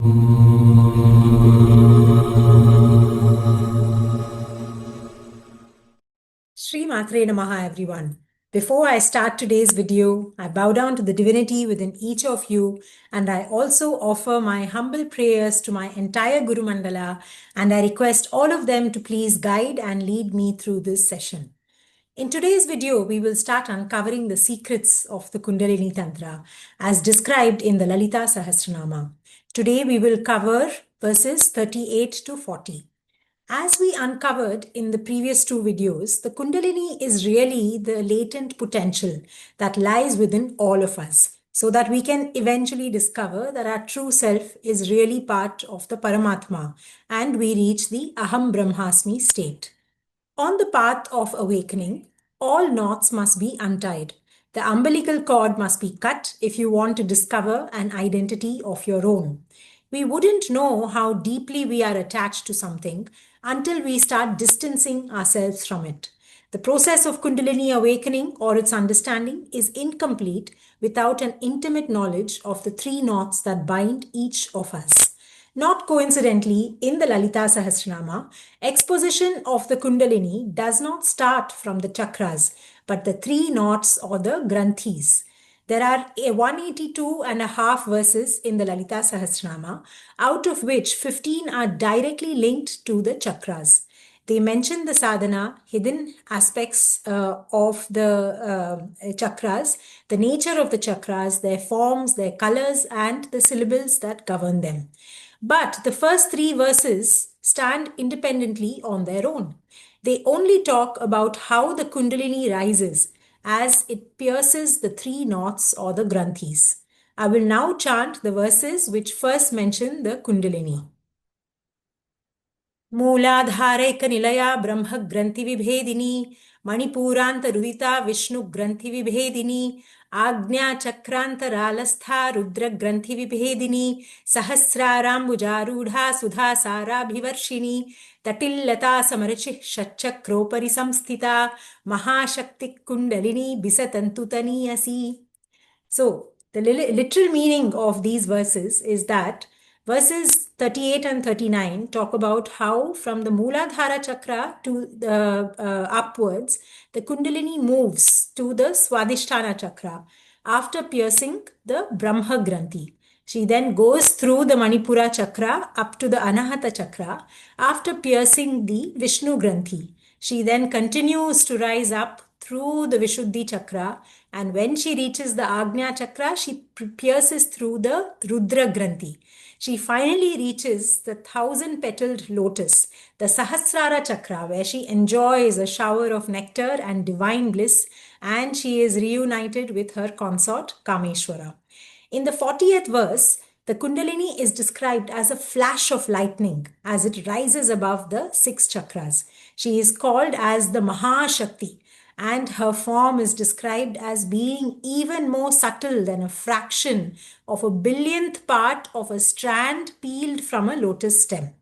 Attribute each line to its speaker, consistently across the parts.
Speaker 1: Shri Matre Namaha, everyone. Before I start today's video, I bow down to the divinity within each of you, and I also offer my humble prayers to my entire Guru Mandala, and I request all of them to please guide and lead me through this session. In today's video, we will start uncovering the secrets of the Kundalini Tantra as described in the Lalita Sahasranama. Today, we will cover verses 38 to 40. As we uncovered in the previous two videos, the Kundalini is really the latent potential that lies within all of us, so that we can eventually discover that our true self is really part of the Paramatma and we reach the Aham Brahmasmi state. On the path of awakening, all knots must be untied. The umbilical cord must be cut if you want to discover an identity of your own. We wouldn't know how deeply we are attached to something until we start distancing ourselves from it. The process of Kundalini awakening or its understanding is incomplete without an intimate knowledge of the three knots that bind each of us. Not coincidentally, in the Lalita Sahasranama, exposition of the Kundalini does not start from the chakras, but the three knots or the granthis. There are 182 and a half verses in the Lalita Sahasranama, out of which 15 are directly linked to the chakras. They mention the sadhana, hidden aspects of the chakras, the nature of the chakras, their forms, their colors, and the syllables that govern them. But the first three verses stand independently on their own. They only talk about how the Kundalini rises as it pierces the three knots or the granthis. I will now chant the verses which first mention the Kundalini. मूलाधारैक निलया ब्रह्म ग्रंथि विभेदिनी मणिपूरांत रुदिता विष्णु ग्रंथि विभेदिनी आज्ञा चक्रांतरालस्था रुद्र ग्रंथि विभेदिनी सहस्राराम्बुजारूढ़ा सुधा साराभिवर्षिणी तटिल्लता समरचिः षट्चक्रोपरि संस्थिता महाशक्ति kundalini बिसतंतुतनीयसी. So, the literal meaning of these verses is that verses 38 and 39 talk about how from the Mooladhara chakra to the upwards, the Kundalini moves to the Swadhisthana chakra after piercing the Brahma Granthi. She then goes through the Manipura chakra up to the Anahata chakra after piercing the Vishnu Granthi. She then continues to rise up through the Vishuddhi chakra, and when she reaches the Agnya chakra, she pierces through the Rudra Granthi. She finally reaches the 1,000-petaled lotus, the Sahasrara chakra, where she enjoys a shower of nectar and divine bliss, and she is reunited with her consort Kameshwara. In the 40th verse, the Kundalini is described as a flash of lightning as it rises above the 6 chakras. She is called as the Mahashakti, and her form is described as being even more subtle than a fraction of a billionth part of a strand peeled from a lotus stem.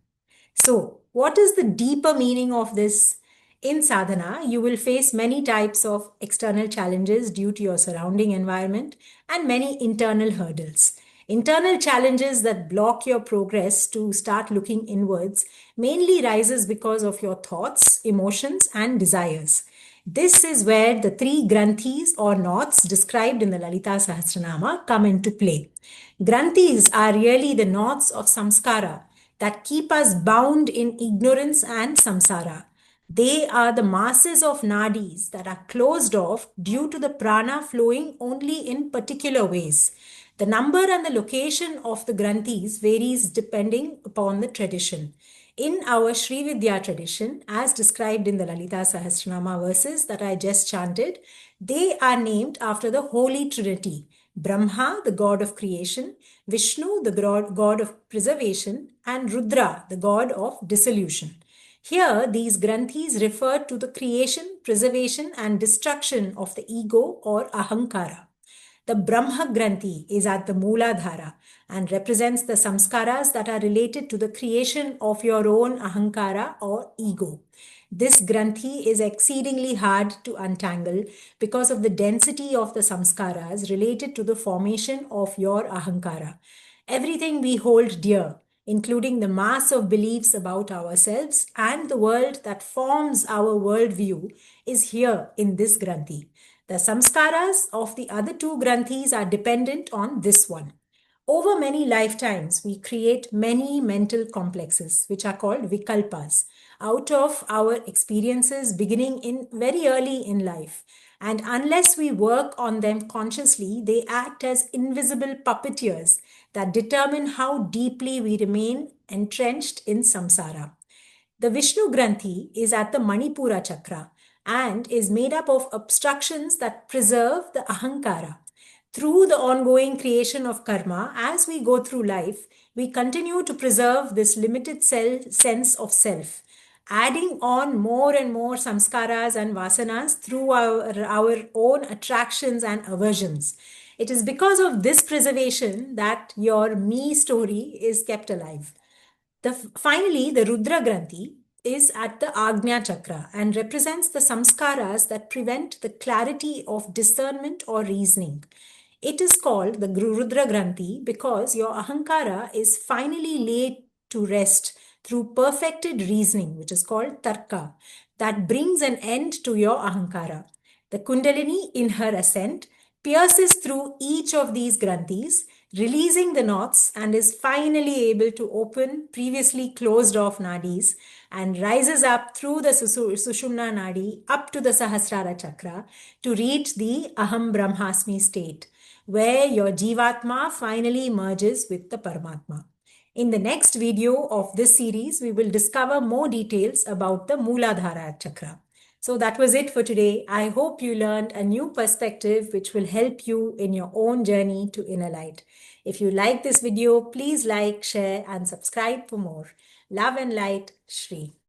Speaker 1: So, what is the deeper meaning of this? In sadhana, you will face many types of external challenges due to your surrounding environment and many internal hurdles. Internal challenges that block your progress to start looking inwards mainly rises because of your thoughts, emotions, and desires. This is where the three granthis or knots described in the Lalita Sahasranama come into play. Granthis are really the knots of samskara that keep us bound in ignorance and samsara. They are the masses of nadis that are closed off due to the prana flowing only in particular ways. The number and the location of the granthis varies depending upon the tradition. In our Sri Vidya tradition, as described in the Lalita Sahasranama verses that I just chanted, they are named after the Holy Trinity: Brahma, the god of creation, Vishnu, the god of preservation, and Rudra, the god of dissolution. Here, these granthis refer to the creation, preservation, and destruction of the ego or ahankara. The Brahma Granthi is at the Mooladhara and represents the samskaras that are related to the creation of your own ahankara or ego. This Granthi is exceedingly hard to untangle because of the density of the samskaras related to the formation of your ahankara. Everything we hold dear, including the mass of beliefs about ourselves and the world that forms our worldview, is here in this Granthi. The samskaras of the other two Granthis are dependent on this one. Over many lifetimes, we create many mental complexes, which are called vikalpas, out of our experiences beginning in very early in life. And unless we work on them consciously, they act as invisible puppeteers that determine how deeply we remain entrenched in samsara. The Vishnu Granthi is at the Manipura chakra and is made up of obstructions that preserve the ahankara. Through the ongoing creation of karma, as we go through life, we continue to preserve this limited sense of self, adding on more and more samskaras and vasanas through our own attractions and aversions. It is because of this preservation that your me story is kept alive. Finally, the Rudra Granthi is at the Agnya Chakra and represents the samskaras that prevent the clarity of discernment or reasoning. It is called the Rudra Granthi because your ahankara is finally laid to rest through perfected reasoning, which is called tarka, that brings an end to your ahankara. The Kundalini, in her ascent, pierces through each of these granthis, releasing the knots, and is finally able to open previously closed off nadis and rises up through the Sushumna nadi up to the Sahasrara chakra to reach the Aham Brahmasmi state, where your Jivatma finally merges with the Paramatma. In the next video of this series, we will discover more details about the Mooladhara chakra. So that was it for today. I hope you learned a new perspective which will help you in your own journey to inner light. If you like this video, please like, share, and subscribe for more. Love and light, Shri.